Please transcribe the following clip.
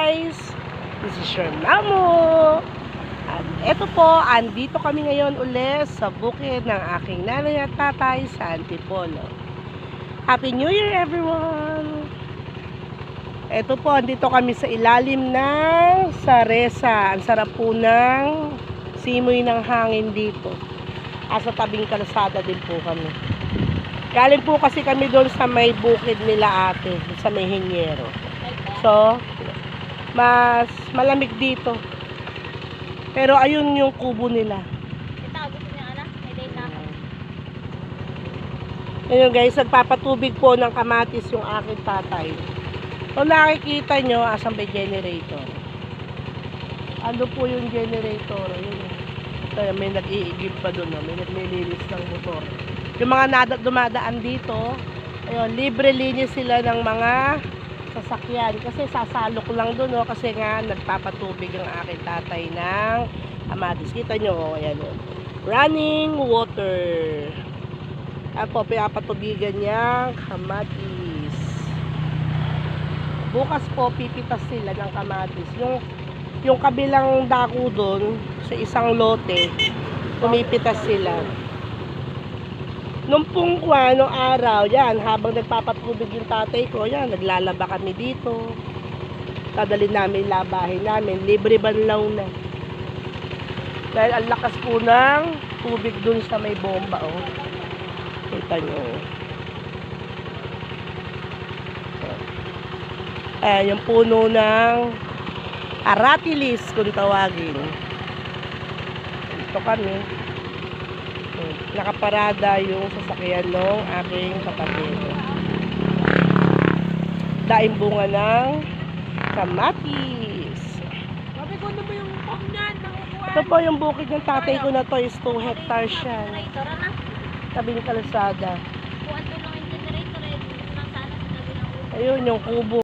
guys! This is your Mamo! At eto po, andito kami ngayon ulit sa bukid ng aking nanay at tatay sa Antipolo. Happy New Year everyone! Eto po, andito kami sa ilalim ng Saresa. Ang sarap po ng simoy ng hangin dito. Sa tabing kalsada din po kami. Galing po kasi kami doon sa may bukid nila ate, sa may Hingero. So, mas malamig dito. Pero ayun yung kubo nila. Ayun guys, nagpapatubig po ng kamatis yung aking tatay. So nakikita nyo, asan may generator. Ano po yung generator? Ayun. So, may nag-iigib pa doon. May naglilinis ng motor. Yung mga dumadaan dito, ayun, libre linis sila ng mga sasakyan. Kasi sasalok lang doon, no? Kasi nga, nagpapatubig ang aking tatay ng kamatis. Kita nyo, ayan yun. Running water. Apo, pinapatubigan niya kamatis. Bukas po, pipitas sila ng kamatis. Yung kabilang dako doon, sa isang lote, pumipitas sila. Nung pong nung araw, yan, habang nagpapatubig yung tatay ko, yan, naglalaba kami dito. Dadalhin namin labahin namin, libre banlaw na. Dahil ang lakas po ng tubig dun sa may bomba, oh. Kita nyo. Ayan, yung puno ng aratilis, kung tawagin. Ito kami. Nakaparada yung sasakyan ng aking kapatid. Daing bunga ng kamatis. Sabi ko, ano ba yung pamnan? Ito po yung bukid ng tatay ko na to is 2 hectares siya. Tabing kalsada. Ayun yung kubo.